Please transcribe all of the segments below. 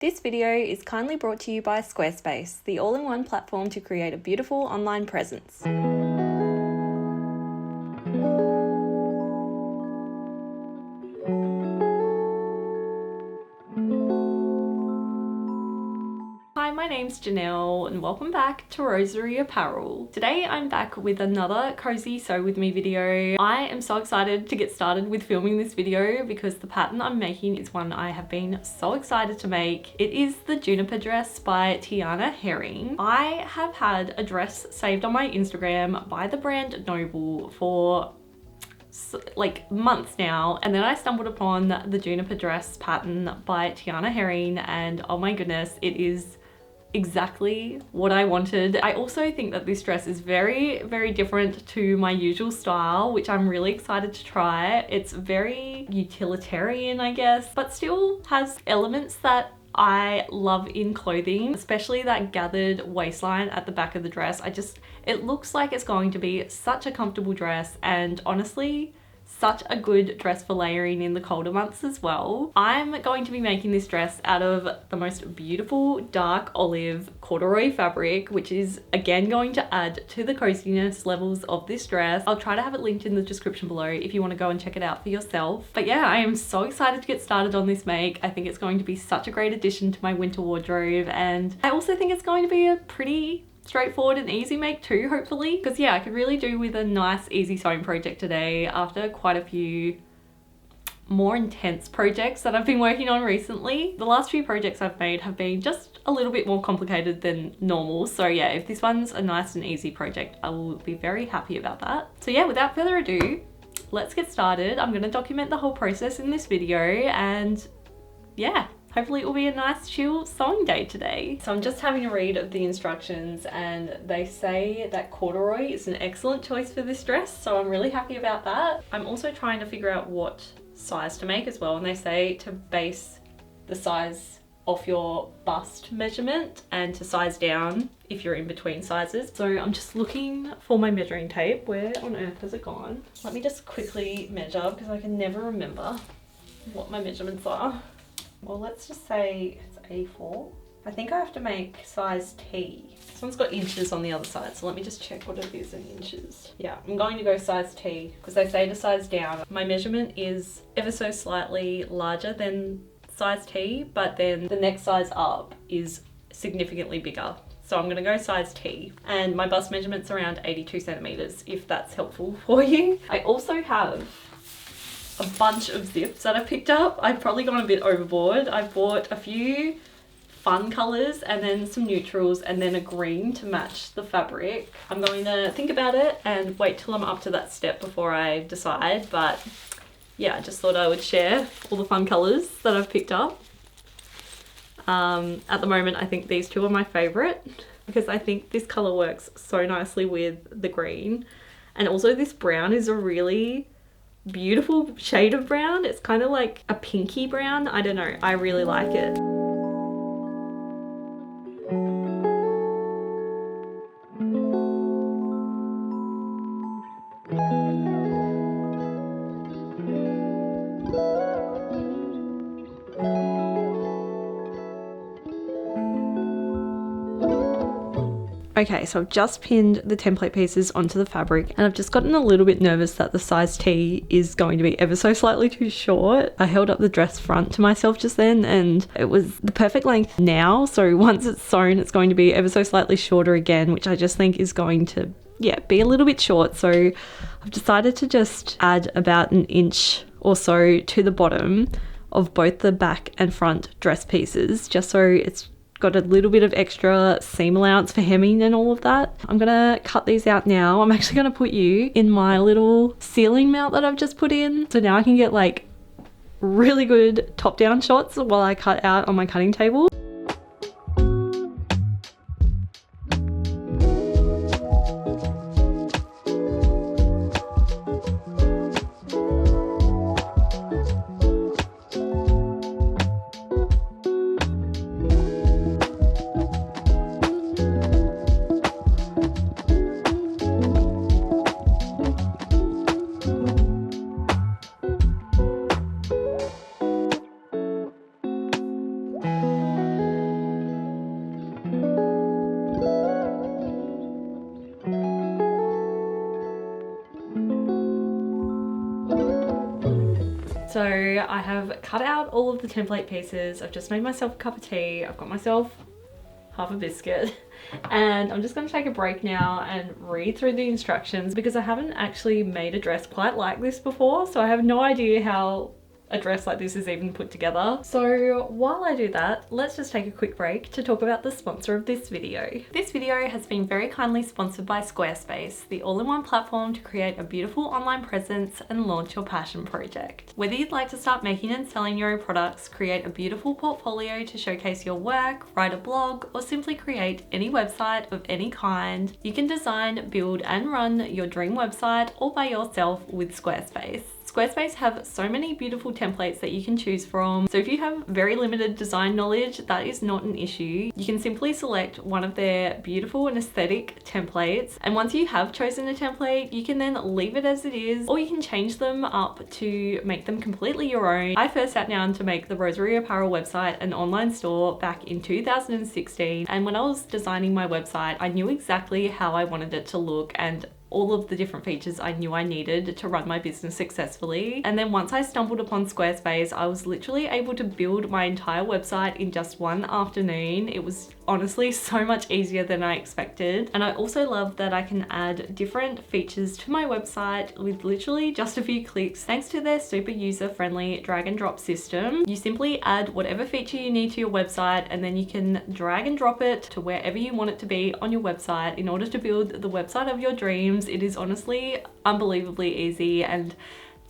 This video is kindly brought to you by Squarespace, the all-in-one platform to create a beautiful online presence. Hi, my name's Janelle and welcome back to Rosery Apparel. Today I'm back with another Cozy Sew With Me video. I am so excited to get started with filming this video because the pattern I'm making is one I have been so excited to make. It is the Juniper dress by Tiana Herring. I have had a dress saved on my Instagram by the brand Noble for like months now, and then I stumbled upon the Juniper dress pattern by Tiana Herring and oh my goodness, it is exactly what I wanted. I also think that this dress is very, very different to my usual style, which I'm really excited to try. It's very utilitarian, I guess, but still has elements that I love in clothing, especially that gathered waistline at the back of the dress. It looks like it's going to be such a comfortable dress, and honestly, such a good dress for layering in the colder months as well. I'm going to be making this dress out of the most beautiful dark olive corduroy fabric, which is again going to add to the coziness levels of this dress. I'll try to have it linked in the description below if you want to go and check it out for yourself. But yeah, I am so excited to get started on this make. I think it's going to be such a great addition to my winter wardrobe, and I also think it's going to be a pretty straightforward and easy make too, hopefully, because yeah, I could really do with a nice easy sewing project today after quite a few more intense projects that I've been working on recently. The last few projects I've made have been just a little bit more complicated than normal, so yeah, if this one's a nice and easy project, I will be very happy about that. So yeah, without further ado, let's get started. I'm going to document the whole process in this video, and yeah, hopefully it will be a nice chill sewing day today. So I'm just having a read of the instructions, and they say that corduroy is an excellent choice for this dress, so I'm really happy about that. I'm also trying to figure out what size to make as well, and they say to base the size off your bust measurement and to size down if you're in between sizes. So I'm just looking for my measuring tape. Where on earth has it gone? Let me just quickly measure because I can never remember what my measurements are. Well, let's just say it's A4. I think I have to make size T. This one's got inches on the other side, so let me just check what it is in inches. Yeah, I'm going to go size T because they say to size down. My measurement is ever so slightly larger than size T, but then the next size up is significantly bigger. So I'm gonna go size T, and my bust measurement's around 82 centimeters, if that's helpful for you. I also have a bunch of zips that I picked up. I've probably gone a bit overboard. I've bought a few fun colors and then some neutrals and then a green to match the fabric. I'm going to think about it and wait till I'm up to that step before I decide, but yeah, I just thought I would share all the fun colors that I've picked up. At the moment, I think these two are my favorite because I think this color works so nicely with the green, and also this brown is a really beautiful shade of brown. It's kind of like a pinky brown. I don't know, I really like it. Okay, so I've just pinned the template pieces onto the fabric, and I've just gotten a little bit nervous that the size T is going to be ever so slightly too short. I held up the dress front to myself just then and it was the perfect length now, so once it's sewn it's going to be ever so slightly shorter again, which I just think is going to, yeah, be a little bit short. So I've decided to just add about an inch or so to the bottom of both the back and front dress pieces, just so it's got a little bit of extra seam allowance for hemming and all of that. I'm gonna cut these out now. I'm actually gonna put you in my little ceiling mount that I've just put in, so now I can get like really good top down shots while I cut out on my cutting table. So I have cut out all of the template pieces. I've just made myself a cup of tea. I've got myself half a biscuit and I'm just going to take a break now and read through the instructions because I haven't actually made a dress quite like this before, so I have no idea how a dress like this is even put together. So while I do that, let's just take a quick break to talk about the sponsor of this video. This video has been very kindly sponsored by Squarespace, the all-in-one platform to create a beautiful online presence and launch your passion project. Whether you'd like to start making and selling your own products, create a beautiful portfolio to showcase your work, write a blog, or simply create any website of any kind, you can design, build, and run your dream website all by yourself with Squarespace. Squarespace have so many beautiful templates that you can choose from. So if you have very limited design knowledge, that is not an issue. You can simply select one of their beautiful and aesthetic templates. And once you have chosen a template, you can then leave it as it is, or you can change them up to make them completely your own. I first sat down to make the Rosery Apparel website an online store back in 2016. And when I was designing my website, I knew exactly how I wanted it to look and all of the different features I knew I needed to run my business successfully. And then once I stumbled upon Squarespace, I was literally able to build my entire website in just one afternoon. It was honestly so much easier than I expected. And I also love that I can add different features to my website with literally just a few clicks. Thanks to their super user-friendly drag and drop system, you simply add whatever feature you need to your website and then you can drag and drop it to wherever you want it to be on your website in order to build the website of your dreams. It is honestly unbelievably easy and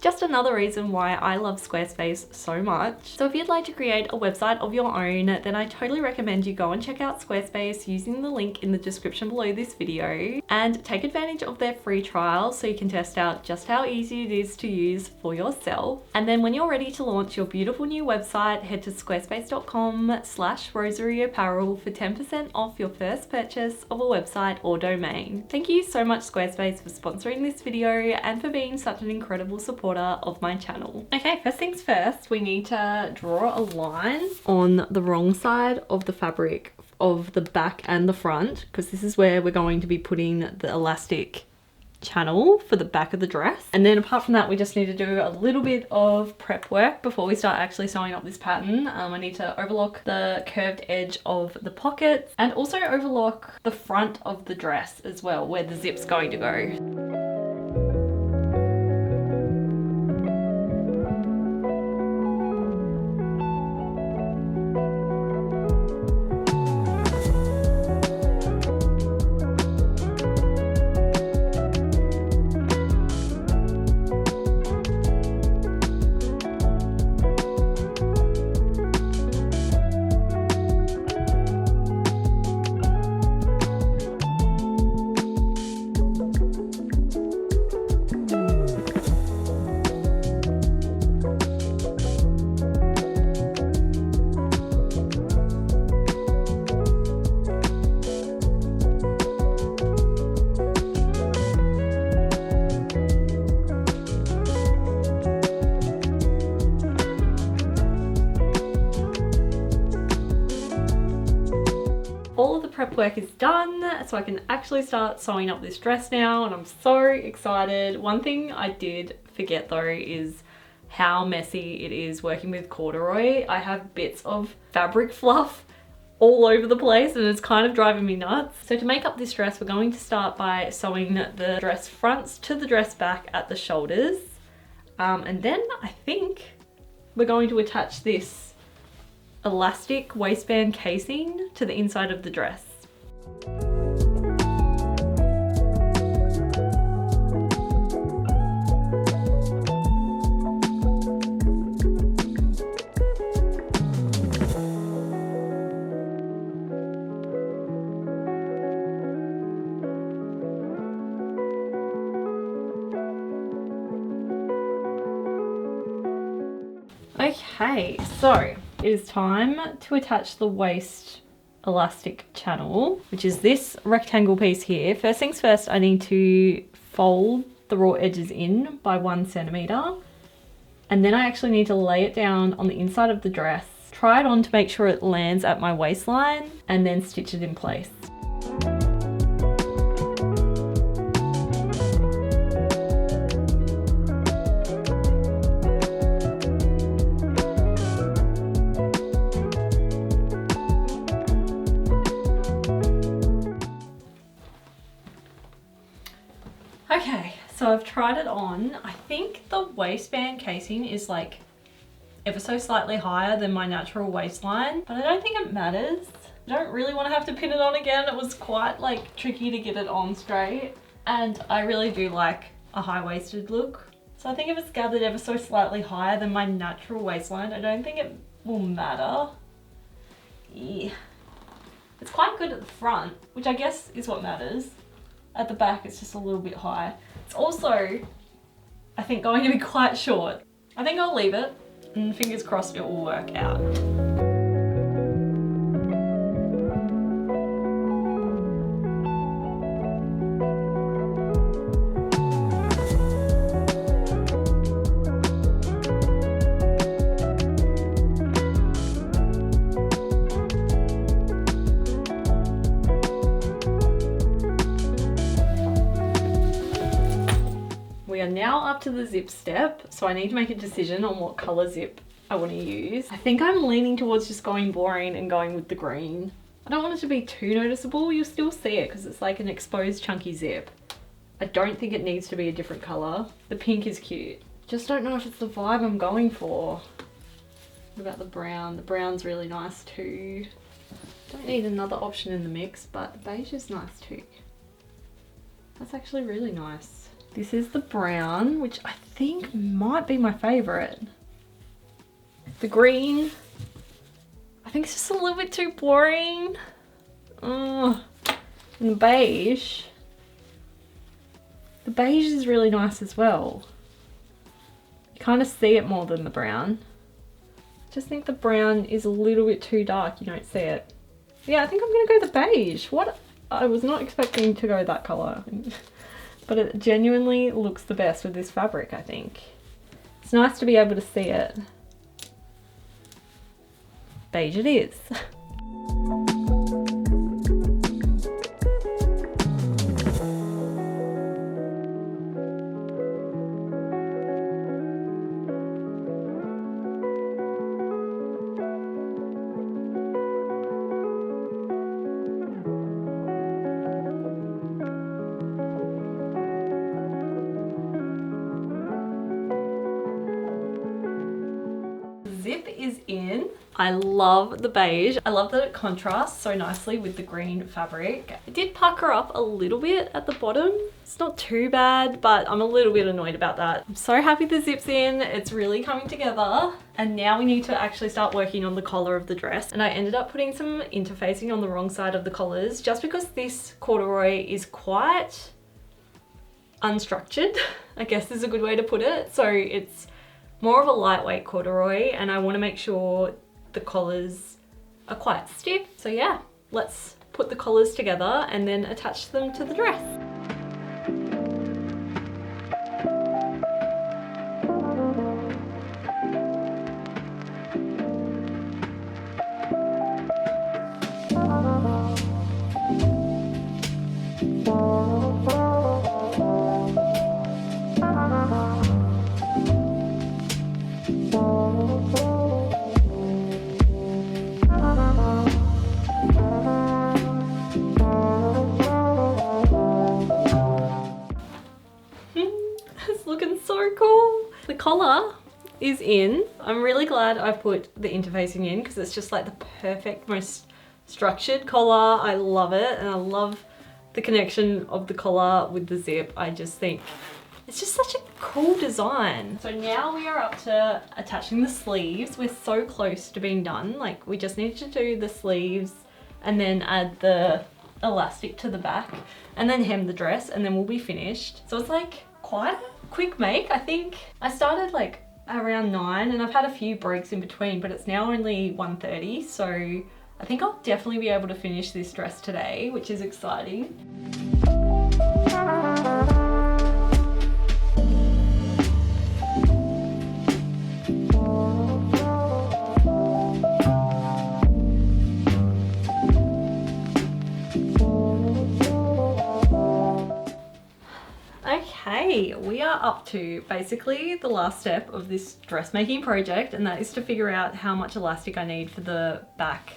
just another reason why I love Squarespace so much. So if you'd like to create a website of your own, then I totally recommend you go and check out Squarespace using the link in the description below this video and take advantage of their free trial so you can test out just how easy it is to use for yourself. And then when you're ready to launch your beautiful new website, head to squarespace.com/roseryapparel for 10% off your first purchase of a website or domain. Thank you so much Squarespace for sponsoring this video and for being such an incredible supporter of my channel. Okay, first things first, we need to draw a line on the wrong side of the fabric of the back and the front, because this is where we're going to be putting the elastic channel for the back of the dress. And then apart from that, we just need to do a little bit of prep work before we start actually sewing up this pattern. I need to overlock the curved edge of the pockets and also overlock the front of the dress as well, where the zip's going to go. All of the prep work is done, so I can actually start sewing up this dress now, and I'm so excited. One thing I did forget though is how messy it is working with corduroy. I have bits of fabric fluff all over the place and it's kind of driving me nuts. So to make up this dress, we're going to start by sewing the dress fronts to the dress back at the shoulders. And then I think we're going to attach this elastic waistband casing to the inside of the dress. Okay, so it is time to attach the waist elastic channel, which is this rectangle piece here. First things first, I need to fold the raw edges in by 1 centimeter, and then I actually need to lay it down on the inside of the dress, try it on to make sure it lands at my waistline, and then stitch it in place. So I've tried it on. I think the waistband casing is like ever so slightly higher than my natural waistline, but I don't think it matters. I don't really want to have to pin it on again. It was quite like tricky to get it on straight, and I really do like a high-waisted look. So I think if it's gathered ever so slightly higher than my natural waistline, I don't think it will matter. Yeah. It's quite good at the front, which I guess is what matters. At the back, it's just a little bit high. It's also, I think, going to be quite short. I think I'll leave it, and fingers crossed it will work out. We are now up to the zip step, so I need to make a decision on what colour zip I want to use. I think I'm leaning towards just going boring and going with the green. I don't want it to be too noticeable. You'll still see it because it's like an exposed chunky zip. I don't think it needs to be a different colour. The pink is cute. Just don't know if it's the vibe I'm going for. What about the brown? The brown's really nice too. Don't need another option in the mix, but the beige is nice too. That's actually really nice. This is the brown, which I think might be my favourite. The green, I think it's just a little bit too boring. Oh, and the beige is really nice as well. You kind of see it more than the brown. I just think the brown is a little bit too dark, you don't see it. Yeah, I think I'm gonna go the beige. What? I was not expecting to go that colour. But it genuinely looks the best with this fabric, I think. It's nice to be able to see it. Beige it is. Zip is in. I love the beige. I love that it contrasts so nicely with the green fabric. It did pucker up a little bit at the bottom. It's not too bad, but I'm a little bit annoyed about that. I'm so happy the zip's in. It's really coming together. And now we need to actually start working on the collar of the dress. And I ended up putting some interfacing on the wrong side of the collars just because this corduroy is quite unstructured, I guess is a good way to put it. So it's more of a lightweight corduroy, and I want to make sure the collars are quite stiff. So yeah, let's put the collars together and then attach them to the dress. The collar is in. I'm really glad I put the interfacing in because it's just like the perfect, most structured collar. I love it, and I love the connection of the collar with the zip. I just think it's just such a cool design. So now we are up to attaching the sleeves. We're so close to being done. Like, we just need to do the sleeves and then add the elastic to the back and then hem the dress, and then we'll be finished. So it's like quite a quick make. I think I started like around 9 and I've had a few breaks in between, but it's now only 1:30, so I think I'll definitely be able to finish this dress today, which is exciting. Okay, we are up to basically the last step of this dressmaking project, and that is to figure out how much elastic I need for the back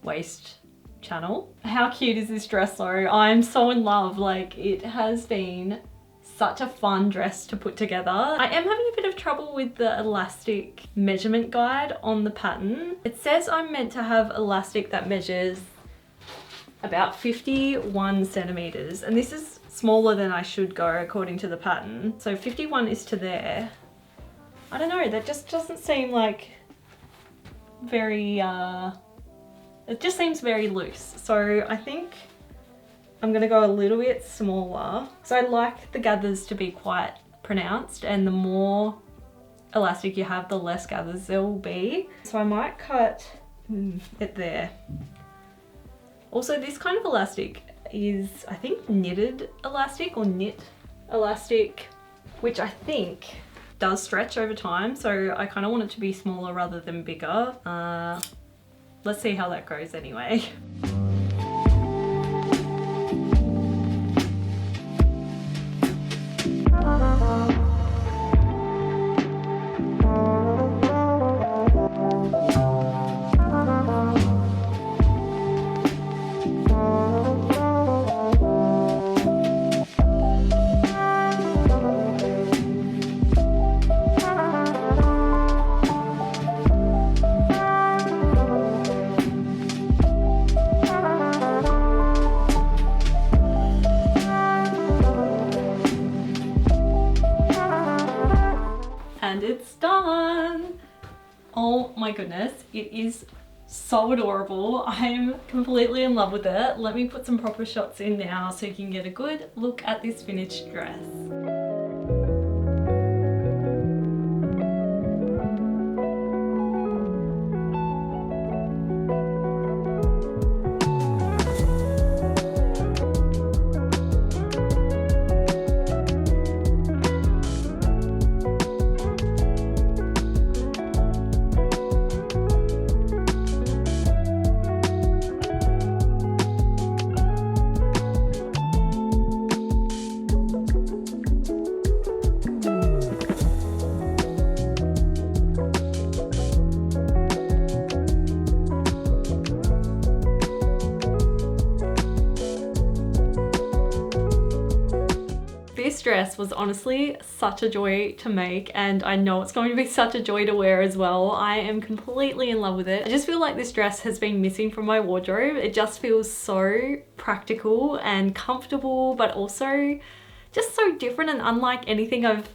waist channel. How cute is this dress though? I'm so in love. Like, it has been such a fun dress to put together. I am having a bit of trouble with the elastic measurement guide on the pattern. It says I'm meant to have elastic that measures about 51 centimeters, and this is smaller than I should go according to the pattern. So 51 is to there. I don't know, that just doesn't seem like very, it just seems very loose. So I think I'm gonna go a little bit smaller. So I like the gathers to be quite pronounced, and the more elastic you have, the less gathers there will be. So I might cut it there. Also, this kind of elastic is, I think, knitted elastic or knit elastic, which I think does stretch over time. So I kind of want it to be smaller rather than bigger. Let's see how that goes anyway. And it's done. Oh my goodness, it is so adorable. I'm completely in love with it. Let me put some proper shots in now so you can get a good look at this finished dress. This dress was honestly such a joy to make, and I know it's going to be such a joy to wear as well. I am completely in love with it. I just feel like this dress has been missing from my wardrobe. It just feels so practical and comfortable, but also just so different and unlike anything I've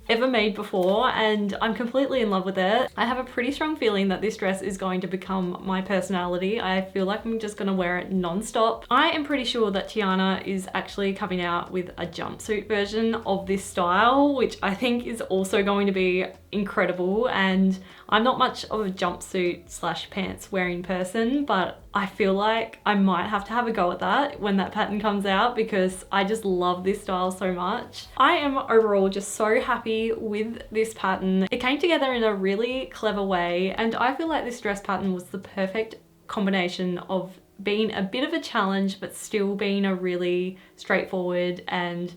ever made before, and I'm completely in love with it. I have a pretty strong feeling that this dress is going to become my personality. I feel like I'm just gonna wear it non-stop. I am pretty sure that Tiana is actually coming out with a jumpsuit version of this style, which I think is also going to be incredible. And I'm not much of a jumpsuit slash pants wearing person, but I feel like I might have to have a go at that when that pattern comes out, because I just love this style so much. I am overall just so happy with this pattern. It came together in a really clever way, and I feel like this dress pattern was the perfect combination of being a bit of a challenge but still being a really straightforward and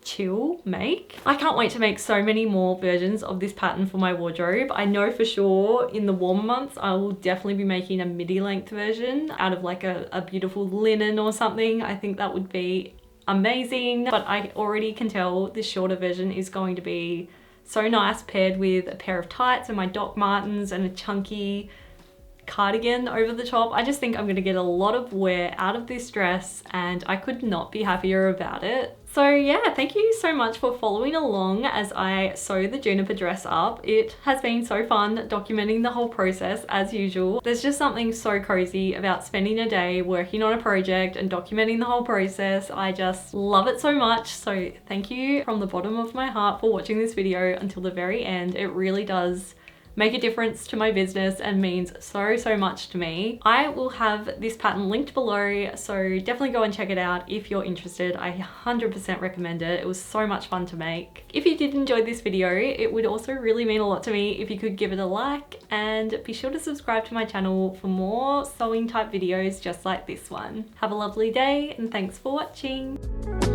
chill make. I can't wait to make so many more versions of this pattern for my wardrobe. I know for sure in the warmer months I will definitely be making a midi length version out of like a beautiful linen or something. I think that would be amazing, but I already can tell this shorter version is going to be so nice paired with a pair of tights and my Doc Martens and a chunky cardigan over the top. I just think I'm gonna get a lot of wear out of this dress, and I could not be happier about it. So yeah, thank you so much for following along as I sew the Juniper dress up. It has been so fun documenting the whole process as usual. There's just something so cozy about spending a day working on a project and documenting the whole process. I just love it so much. So thank you from the bottom of my heart for watching this video until the very end. It really does make a difference to my business and means so much to me. I will have this pattern linked below, so definitely go and check it out if you're interested. I 100% recommend it. It was so much fun to make. If you did enjoy this video, it would also really mean a lot to me if you could give it a like, and be sure to subscribe to my channel for more sewing type videos just like this one. Have a lovely day, and thanks for watching.